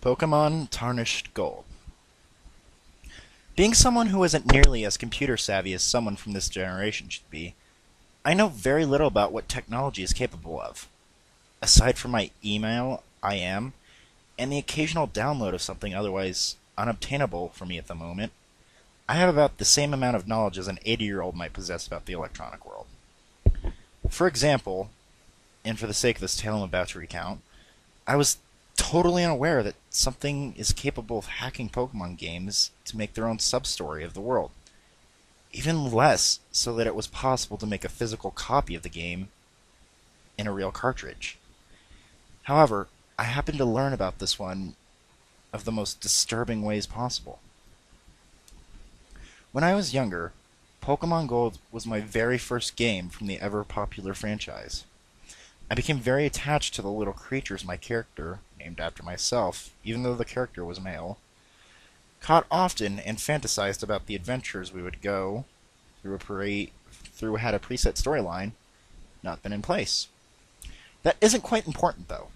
Pokemon Tarnished Gold. Being someone who isn't nearly as computer savvy as someone from this generation should be, I know very little about what technology is capable of. Aside from my email, IM, and the occasional download of something otherwise unobtainable for me at the moment, I have about the same amount of knowledge as an 80-year-old might possess about the electronic world. For example, and for the sake of this tale I'm about to recount, I was totally unaware that something is capable of hacking Pokemon games to make their own sub-story of the world. Even less so that it was possible to make a physical copy of the game in a real cartridge. However, I happened to learn about this one of the most disturbing ways possible. When I was younger, Pokemon Gold was my very first game from the ever-popular franchise. I became very attached to the little creatures my character, named after myself, even though the character was male, caught often and fantasized about the adventures we would go through had a preset storyline not been in place. That isn't quite important, though.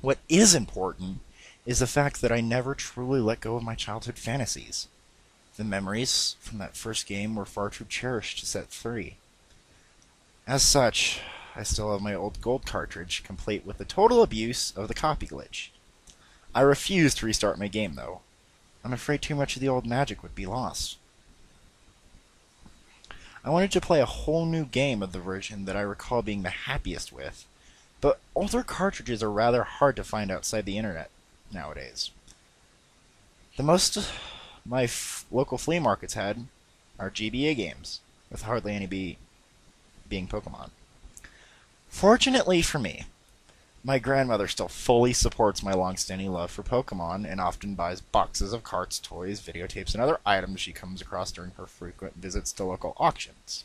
What is important is the fact that I never truly let go of my childhood fantasies. The memories from that first game were far too cherished to set free. As such, I still have my old gold cartridge, complete with the total abuse of the copy glitch. I refuse to restart my game, though. I'm afraid too much of the old magic would be lost. I wanted to play a whole new game of the version that I recall being the happiest with, but older cartridges are rather hard to find outside the internet nowadays. The most my local flea markets had are GBA games, with hardly any being Pokemon. Fortunately for me, my grandmother still fully supports my long-standing love for Pokemon and often buys boxes of carts, toys, videotapes, and other items she comes across during her frequent visits to local auctions.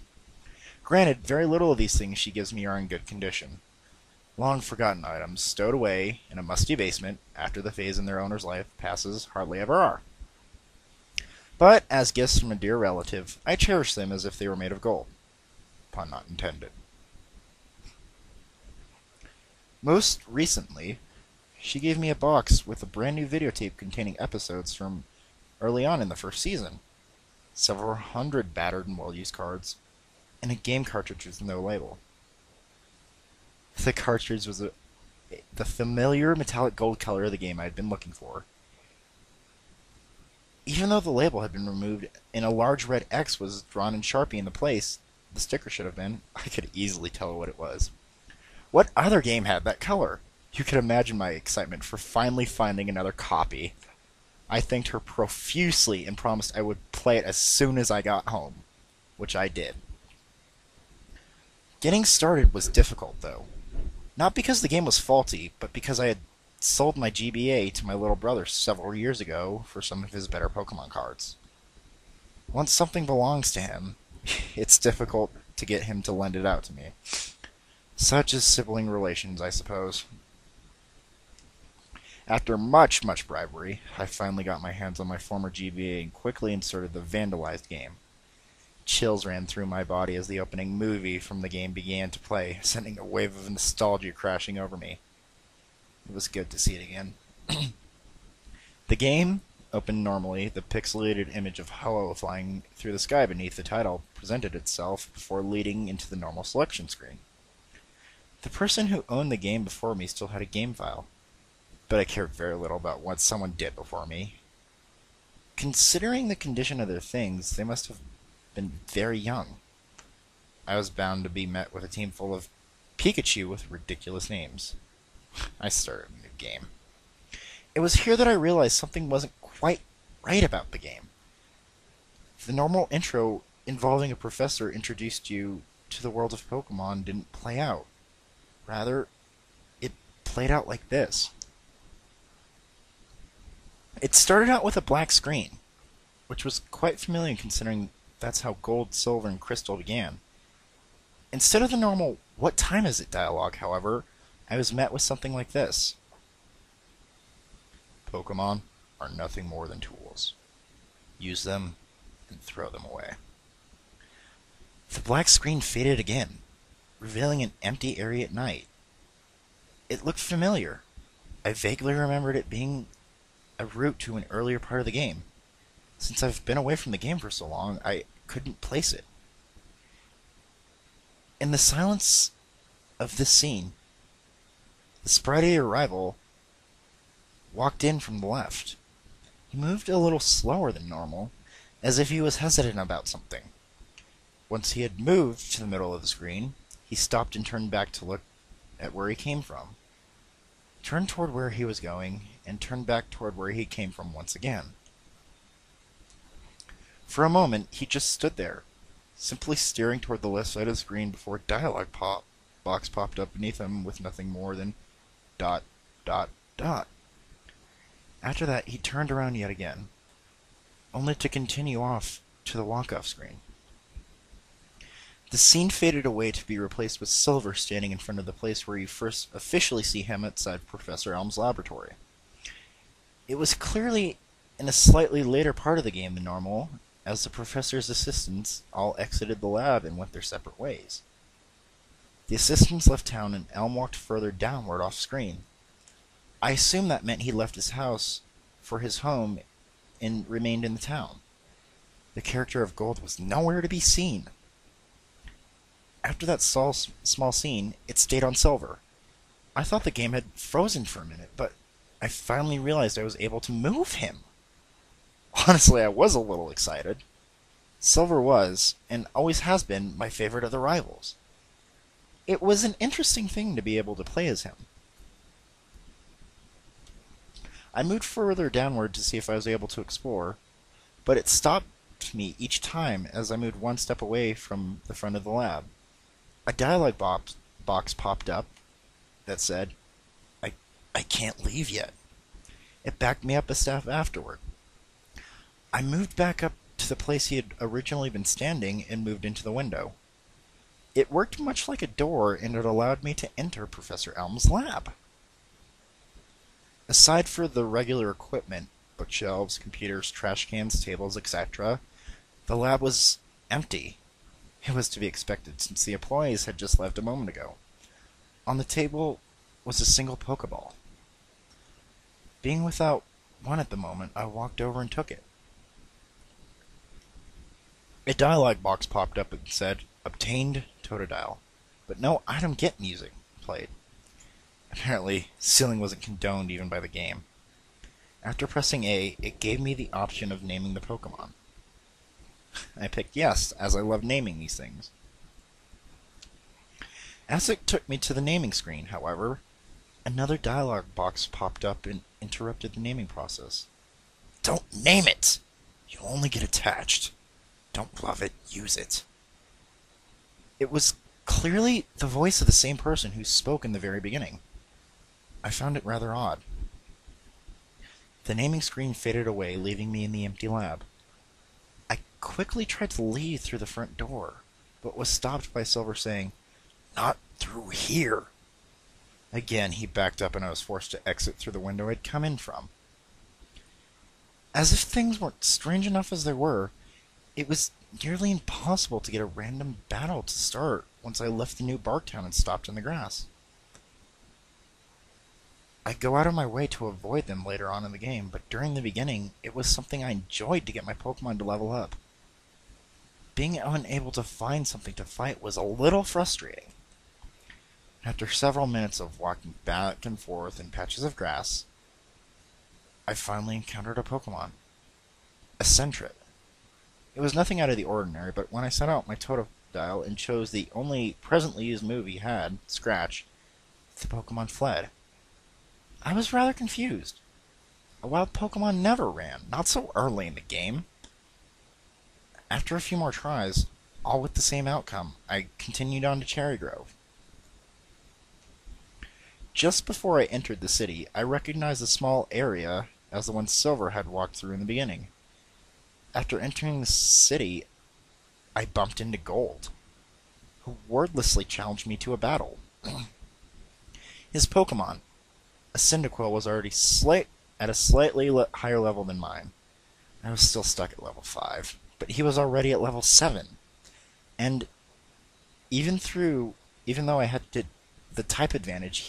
Granted, very little of these things she gives me are in good condition. Long-forgotten items stowed away in a musty basement after the phase in their owner's life passes hardly ever are. But, as gifts from a dear relative, I cherish them as if they were made of gold. Pun not intended. Most recently, she gave me a box with a brand new videotape containing episodes from early on in the first season, several hundred battered and well-used cards, and a game cartridge with no label. The cartridge was the familiar metallic gold color of the game I had been looking for. Even though the label had been removed and a large red X was drawn in Sharpie in the place the sticker should have been, I could easily tell what it was. What other game had that color? You could imagine my excitement for finally finding another copy. I thanked her profusely and promised I would play it as soon as I got home, which I did. Getting started was difficult, though. Not because the game was faulty, but because I had sold my GBA to my little brother several years ago for some of his better Pokemon cards. Once something belongs to him, it's difficult to get him to lend it out to me. Such is sibling relations, I suppose. After much bribery, I finally got my hands on my former GBA and quickly inserted the vandalized game. Chills ran through my body as the opening movie from the game began to play, sending a wave of nostalgia crashing over me. It was good to see it again. The game opened normally. The pixelated image of Hello flying through the sky beneath the title presented itself before leading into the normal selection screen. The person who owned the game before me still had a game file, but I cared very little about what someone did before me. Considering the condition of their things, they must have been very young. I was bound to be met with a team full of Pikachu with ridiculous names. I started a new game. It was here that I realized something wasn't quite right about the game. The normal intro involving a professor introduced you to the world of Pokemon didn't play out. Rather, it played out like this. It started out with a black screen, which was quite familiar considering that's how Gold, Silver, and Crystal began. Instead of the normal, "What time is it?" dialogue, however, I was met with something like this. Pokemon are nothing more than tools. Use them and throw them away. The black screen faded again, revealing an empty area at night. It looked familiar. I vaguely remembered it being a route to an earlier part of the game. Since I've been away from the game for so long, I couldn't place it. In the silence of this scene, the sprite arrival walked in from the left. He moved a little slower than normal, as if he was hesitant about something. Once he had moved to the middle of the screen, he stopped and turned back to look at where he came from, turned toward where he was going, and turned back toward where he came from once again. For a moment, he just stood there, simply staring toward the left side of the screen before a dialogue box popped up beneath him with nothing more than ... After that, he turned around yet again, only to continue off to the walk-off screen. The scene faded away to be replaced with Silver standing in front of the place where you first officially see him outside Professor Elm's laboratory. It was clearly in a slightly later part of the game than normal, as the professor's assistants all exited the lab and went their separate ways. The assistants left town and Elm walked further downward off screen. I assume that meant he left his house for his home and remained in the town. The character of Gold was nowhere to be seen. After that small scene, it stayed on Silver. I thought the game had frozen for a minute, but I finally realized I was able to move him. Honestly, I was a little excited. Silver was, and always has been, my favorite of the rivals. It was an interesting thing to be able to play as him. I moved further downward to see if I was able to explore, but it stopped me each time as I moved one step away from the front of the lab. A dialogue box popped up that said, I can't leave yet. It backed me up a step afterward. I moved back up to the place he had originally been standing and moved into the window. It worked much like a door, and it allowed me to enter Professor Elm's lab. Aside for the regular equipment, bookshelves, computers, trash cans, tables, etc., the lab was empty. It was to be expected, since the employees had just left a moment ago. On the table was a single Pokeball. Being without one at the moment, I walked over and took it. A dialogue box popped up and said, Obtained Totodile, but no item get music played. Apparently, stealing wasn't condoned even by the game. After pressing A, it gave me the option of naming the Pokemon. I picked yes, as I love naming these things. As it took me to the naming screen, however, another dialogue box popped up and interrupted the naming process. Don't name it! You'll only get attached. Don't love it, use it. It was clearly the voice of the same person who spoke in the very beginning. I found it rather odd. The naming screen faded away, leaving me in the empty lab. I quickly tried to leave through the front door, but was stopped by Silver saying, Not through here. Again, he backed up and I was forced to exit through the window I'd come in from. As if things weren't strange enough as they were, it was nearly impossible to get a random battle to start once I left the new Barktown and stopped in the grass. I go out of my way to avoid them later on in the game, but during the beginning, it was something I enjoyed to get my Pokemon to level up. Being unable to find something to fight was a little frustrating. After several minutes of walking back and forth in patches of grass, I finally encountered a Pokemon. A Sentret. It was nothing out of the ordinary, but when I set out my Totodile and chose the only presently used move he had, Scratch, the Pokemon fled. I was rather confused. A wild Pokemon never ran, not so early in the game. After a few more tries, all with the same outcome, I continued on to Cherry Grove. Just before I entered the city, I recognized a small area as the one Silver had walked through in the beginning. After entering the city, I bumped into Gold, who wordlessly challenged me to a battle. His Pokemon, a Cyndaquil, was already at a slightly higher level than mine. I was still stuck at level 5, but he was already at level 7. And even though I had the type advantage, he